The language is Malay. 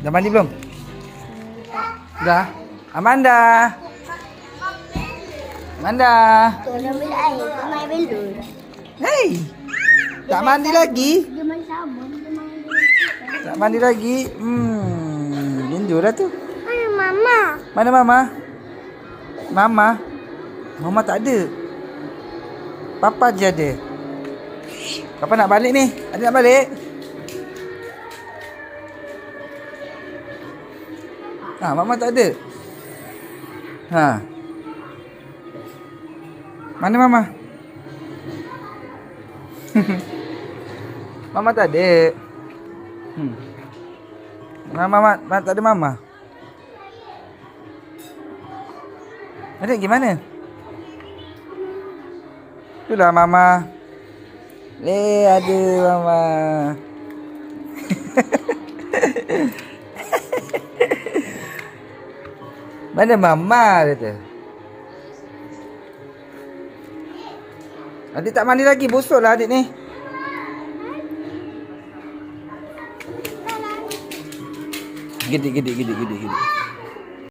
Dah mandi belum? Dah. Amanda. Amanda. Tolong ambil air. Main belur. Hey. Tak mandi lagi? Dia main sabun. Tak mandi lagi? Lindu dah tu. Mana mama? Mana mama? Mama? Mama tak ada. Papa je ada. Papa nak balik ni. Adik nak balik? Mama tak ada. Mana mama? Mama tak ada. Mama tak ada mama. Adik gimana? Itulah mama. Ada mama. Mana mama kata? Adik tak mandi lagi, busuk lah adik ni. Gede.